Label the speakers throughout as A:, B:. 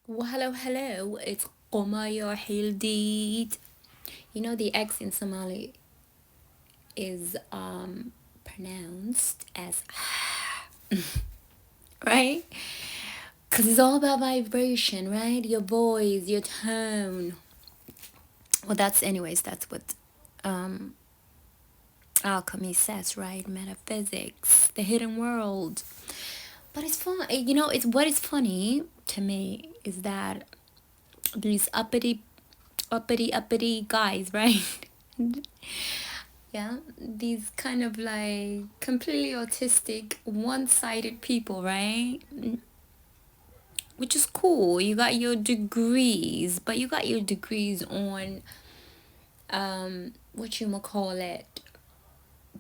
A: Well, hello. It's Qomaya Hildid. You know the X in Somali is pronounced as right? Cause it's all about vibration, right? Your voice, your tone. Well, that's what um alchemy says, right? Metaphysics, the hidden world. But it's fun. It's what is funny to me is that these uppity guys, right? Yeah, these kind of like completely autistic, one-sided people, right? Which is cool. You got your degrees, but you got your degrees on what you might call it,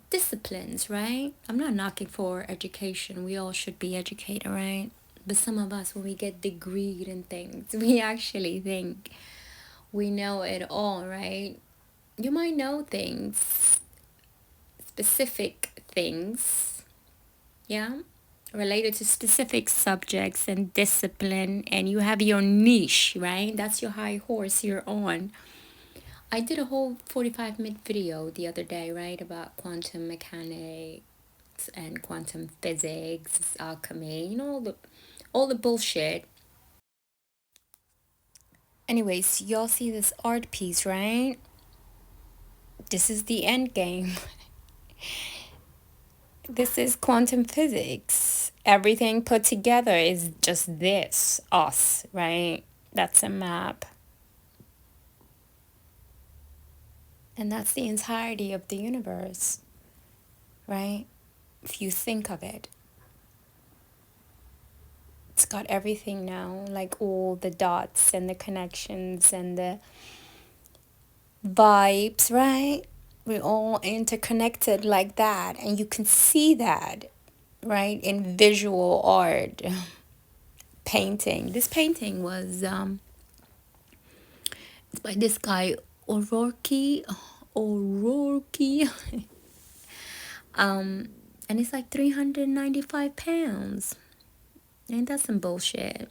A: disciplines, right? I'm not knocking for education. We all should be educated, right? But some of us, when we get degreed in things, we actually think we know it all, right? You might know things, specific things, yeah, related to specific subjects and discipline, and you have your niche, right? That's your high horse you're on. I did a whole 45-minute video the other day, right, about quantum mechanics and quantum physics, alchemy, all the bullshit. Anyways, y'all see this art piece, right? This is the end game. This is quantum physics. Everything put together is just this, us, right? That's a map. And that's the entirety of the universe, right? If you think of it, it's got everything now, like all the dots and the connections and the vibes, right? We're all interconnected like that. And you can see that, right, in visual art, painting. This painting was it's by this guy O'Rourke. O'Rourke. And it's like £395. Ain't that some bullshit?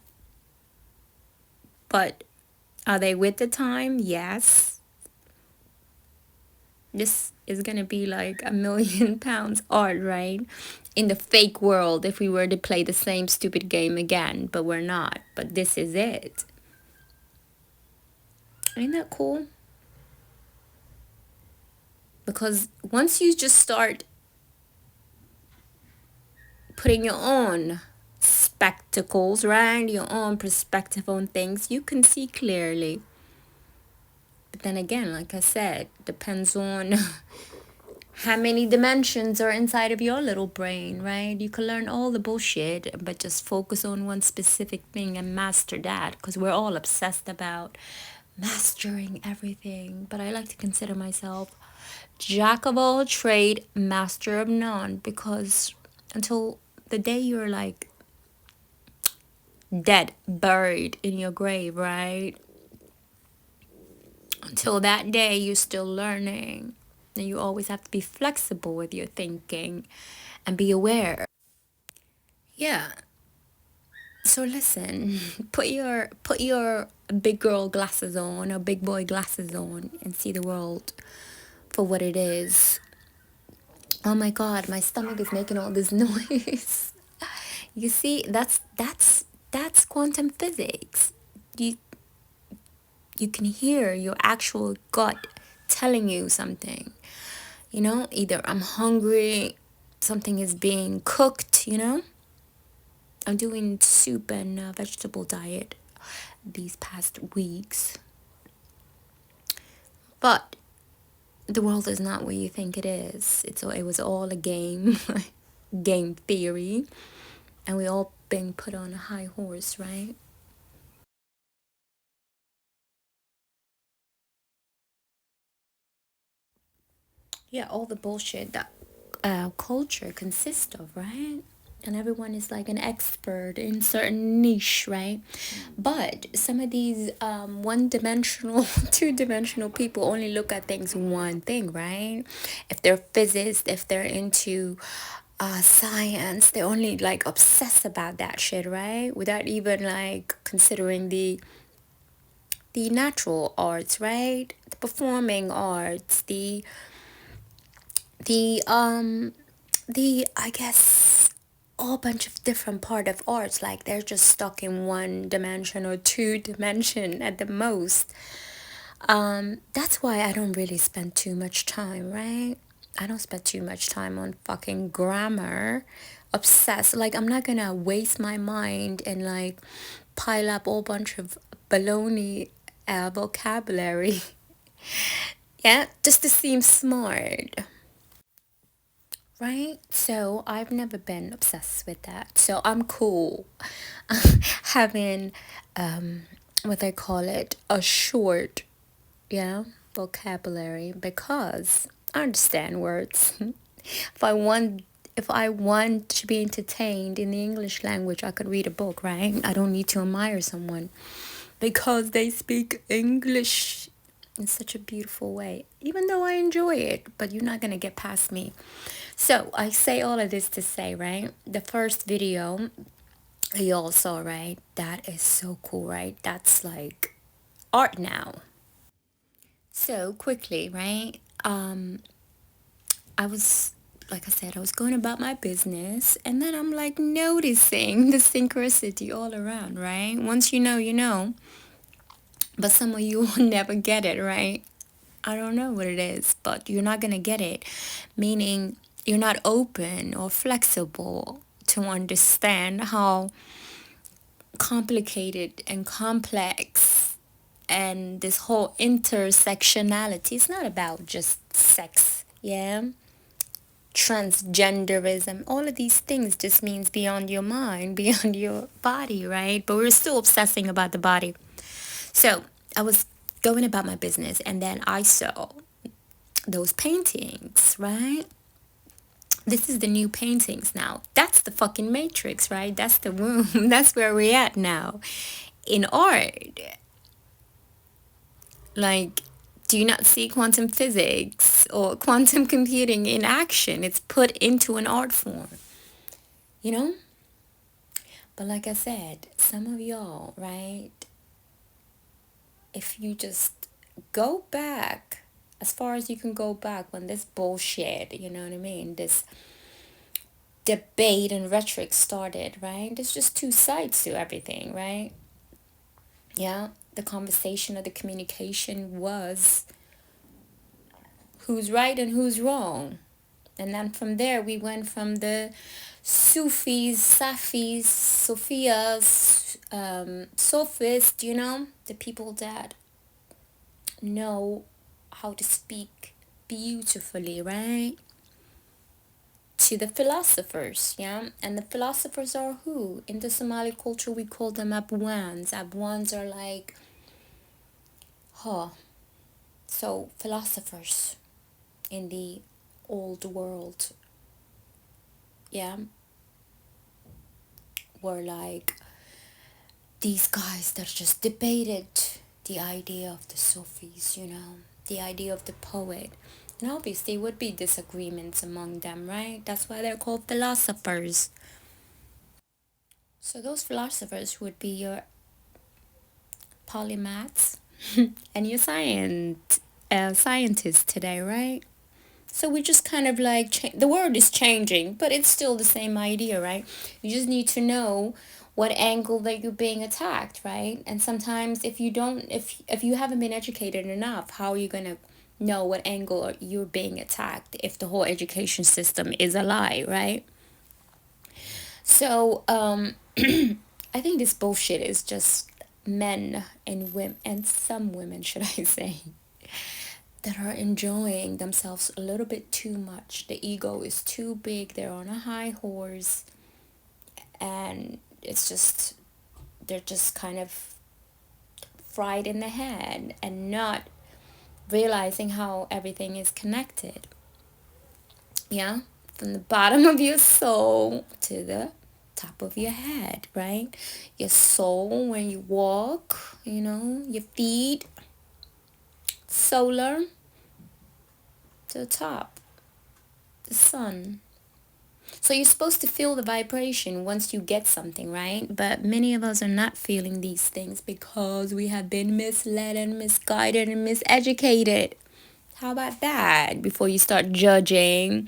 A: But are they with the time? Yes. This is gonna be like £1,000,000 art, right? In the fake world, if we were to play the same stupid game again, but we're not. But this is it. Ain't that cool? Because once you just start putting your own spectacles, right? Your own perspective on things, you can see clearly. But then again, like I said, depends on how many dimensions are inside of your little brain, right? You can learn all the bullshit, but just focus on one specific thing and master that, because we're all obsessed about mastering everything. But I like to consider myself jack of all trade, master of none, because until the day you're like dead, buried in your grave, right? Until that day, you're still learning. And you always have to be flexible with your thinking and be aware. Yeah. So listen, put your big girl glasses on or big boy glasses on and see the world for what it is. Oh my god, my stomach is making all this noise. You see, that's quantum physics. You you can hear your actual gut telling you something. Either I'm hungry, something is being cooked. I'm doing soup and vegetable diet these past weeks. But the world is not what you think it is. It was all a game, game theory, and we all being put on a high horse, right? Yeah, all the bullshit that culture consists of, right? And everyone is like an expert in certain niche, right? But some of these one-dimensional, two-dimensional people only look at things one thing, right? If they're physicists, if they're into science. They only like obsess about that shit, right? Without even like considering the natural arts, right? The performing arts, the the I guess all bunch of different part of arts. Like they're just stuck in one dimension or two dimension at the most. That's why I don't really spend too much time, right? I don't spend too much time on fucking grammar. Obsessed. Like I'm not gonna waste my mind and like pile up all bunch of baloney vocabulary. Yeah, just to seem smart. Right? So I've never been obsessed with that. So I'm cool having what they call it, a short, yeah, vocabulary, because I understand words. if I want if I want to be entertained in the English language, I could read a book, right? I don't need to admire someone because they speak English in such a beautiful way, even though I enjoy it, but you're not gonna get past me. So I say all of this to say, right? The first video you all saw, right? That is so cool, right? That's like art now. So quickly, right? I was, like I said, I was going about my business, and then I'm like noticing the synchronicity all around, right? Once you know, you know. But some of you will never get it, right? I don't know what it is, but you're not gonna get it. Meaning, you're not open or flexible to understand how complicated and complex and this whole intersectionality. It's not about just sex, yeah? Transgenderism, all of these things just means beyond your mind, beyond your body, right? But we're still obsessing about the body. So I was going about my business, and then I saw those paintings, right? This is the new paintings now. That's the fucking matrix, right? That's the womb. That's where we're at now. In art, like, do you not see quantum physics or quantum computing in action? It's put into an art form, you know? But like I said, some of y'all, right? If you just go back as far as you can go back when this bullshit, you know what I mean? This debate and rhetoric started, right? There's just two sides to everything, right? Yeah, the conversation or the communication was who's right and who's wrong. And then from there, we went from the Sufis, Safis, Sophias, Sophists, you know, the people that know how to speak beautifully, right? To the philosophers, yeah? And the philosophers are who? In the Somali culture, we call them Abwans. Abwans are like, huh. So, philosophers in the old world, yeah, were like these guys that just debated the idea of the Sufis, you know, the idea of the poet. And obviously, would be disagreements among them, right? That's why they're called philosophers. So, those philosophers would be your polymaths and your scientists today, right? So we just kind of like the word is changing, but it's still the same idea, right? You just need to know what angle that you're being attacked, right? And sometimes if you don't, if you haven't been educated enough, how are you gonna know what angle you're being attacked if the whole education system is a lie, right? So I think this bullshit is just men and women, and some women, should I say, that are enjoying themselves a little bit too much. The ego is too big. They're on a high horse, and it's just they're just kind of fried in the head and not realizing how everything is connected. Yeah, from the bottom of your soul to the top of your head, right? Your soul when you walk, you know, your feet, solar to the top, the sun. So you're supposed to feel the vibration once you get something, right? But many of us are not feeling these things because we have been misled and misguided and miseducated. How about that? Before you start judging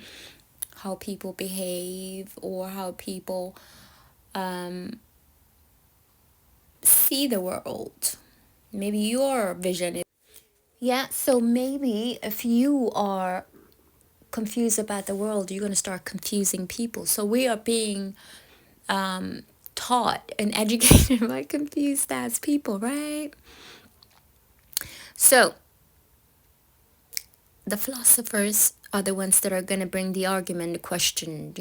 A: how people behave or how people see the world. Maybe your vision is. Yeah, so maybe if you are confused about the world, you're going to start confusing people. So we are being taught and educated by confused as people, right? So the philosophers are the ones that are going to bring the argument, the question,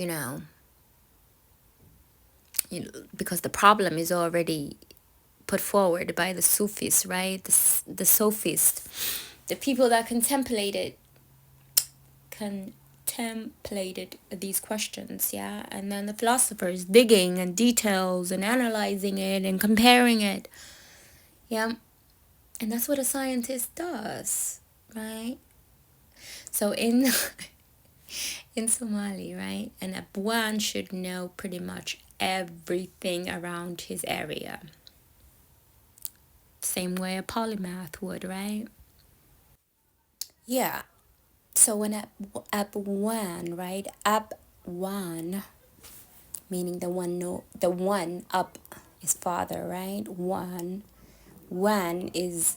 A: because the problem is already put forward by the Sufis, right? The sophists, the people that contemplated these questions, yeah, and then the philosophers digging and details and analyzing it and comparing it, yeah, and that's what a scientist does, right? So in in Somali, right, an Abuan should know pretty much everything around his area. Same way a polymath would, right? Yeah. So when Abuan, right? Abuan, meaning the one up is father, right? One is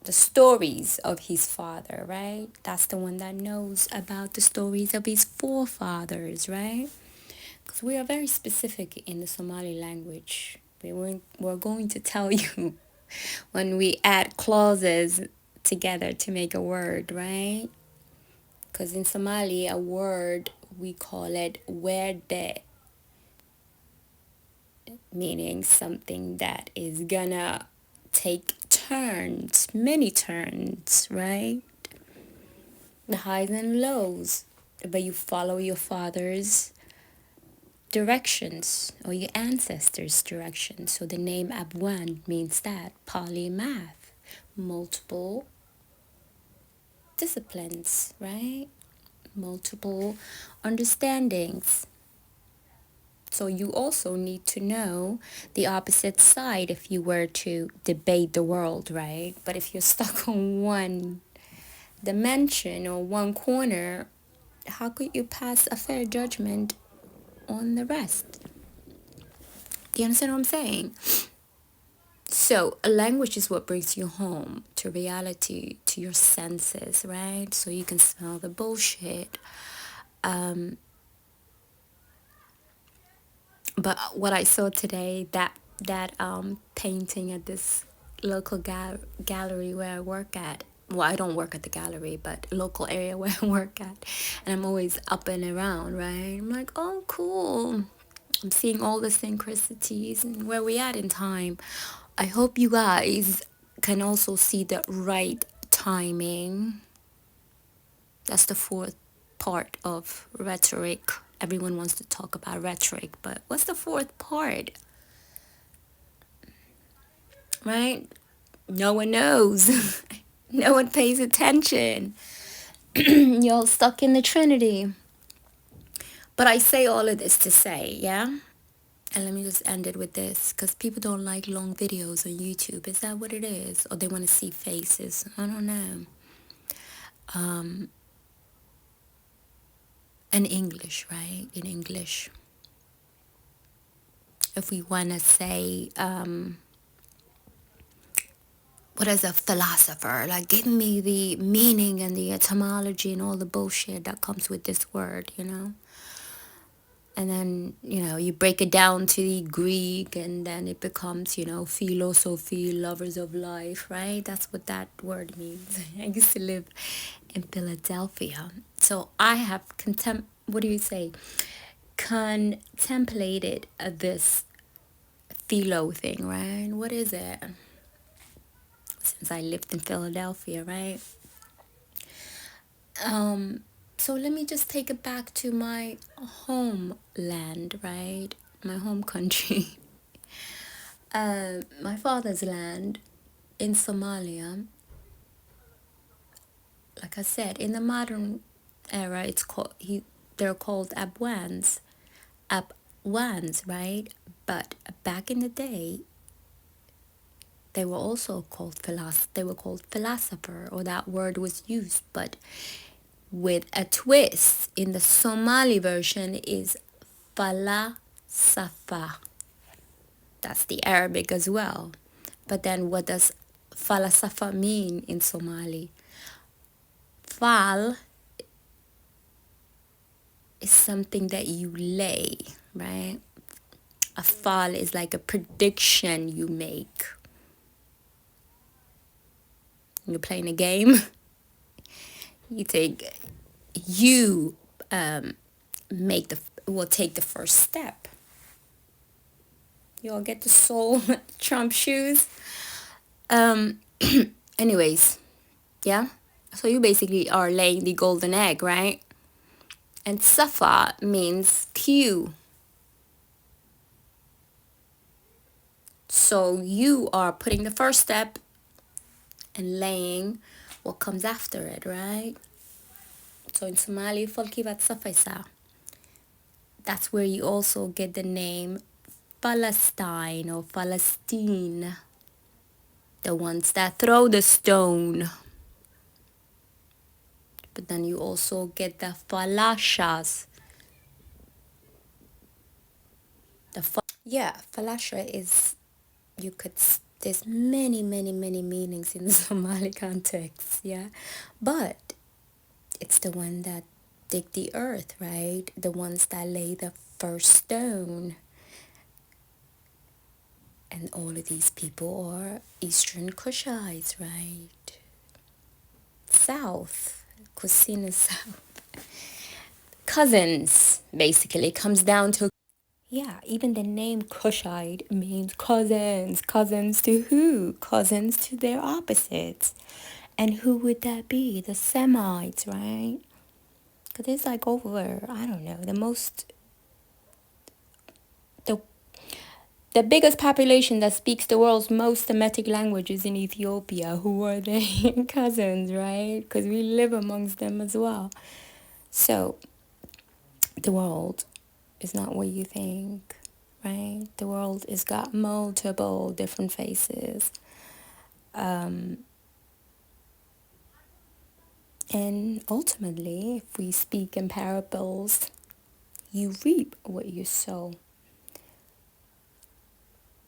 A: the stories of his father, right? That's the one that knows about the stories of his forefathers, right? Because we are very specific in the Somali language. We're going to tell you when we add clauses together to make a word, right? Because in Somali, a word, we call it werde, meaning something that is gonna take turns, many turns, right? The highs and lows. But you follow your father's directions or your ancestors' directions. So the name Abwan means that polymath, multiple disciplines, right? Multiple understandings. So you also need to know the opposite side if you were to debate the world, right? But if you're stuck on one dimension or one corner, how could you pass a fair judgment on the rest? Do you understand what I'm saying? So a language is what brings you home to reality, to your senses, right? So you can smell the bullshit. But what I saw today, that painting at this local gallery where I work at. Well, I don't work at the gallery, but local area where I work at, and I'm always up and around, right? I'm like, oh, cool. I'm seeing all the synchronicities and where we at in time. I hope you guys can also see the right timing. That's the fourth part of rhetoric. Everyone wants to talk about rhetoric, but what's the fourth part? Right? No one knows. No one pays attention. You're stuck in the Trinity. But I say all of this to say, yeah? And let me just end it with this, because people don't like long videos on YouTube. Is that what it is? Or they want to see faces? I don't know. In English, right? In English. If we want to say, what is a philosopher? Like, give me the meaning and the etymology and all the bullshit that comes with this word, And then, you break it down to the Greek and then it becomes, philosophy, lovers of life, right? That's what that word means. I used to live in Philadelphia. So I have what do you say? Contemplated this philo thing, right? What is it? Since I lived in Philadelphia, right? So let me just take it back to my homeland, right? My home country. My father's land in Somalia. Like I said, in the modern era, it's called they're called Abwans. Abwans, right? But back in the day, they were also called they were called philosopher, or that word was used, but with a twist. In the Somali version is falasafa. That's the Arabic as well. But then what does falasafa mean in Somali? Fal is something that you lay, right? A fal is like a prediction you make. You're playing a game. You make will take the first step. You all get the soul Trump shoes. Um, anyways, yeah. So you basically are laying the golden egg, right? And Safa means queue. So you are putting the first step and laying what comes after it, right? So in Somali, Folkivat Safaisa. That's where you also get the name Palestine or Palestine. The ones that throw the stone. But then you also get the Falashas. Falasha is, you could, there's many, many, many meanings in the Somali context, yeah. But it's the one that dig the earth, right? The ones that lay the first stone. And all of these people are Eastern Kushites, right? South, Kusina South. Cousins, basically, comes down to, yeah, even the name Kushite means cousins. Cousins to who? Cousins to their opposites. And who would that be? The Semites, right? Because it's like over, I don't know, the the biggest population that speaks the world's most Semitic languages in Ethiopia. Who are they? Cousins, right? Because we live amongst them as well. So, the world is not what you think, right? The world has got multiple different faces. And ultimately, if we speak in parables, you reap what you sow.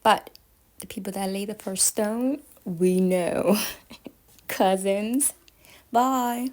A: But the people that lay the first stone, we know. Cousins. Bye.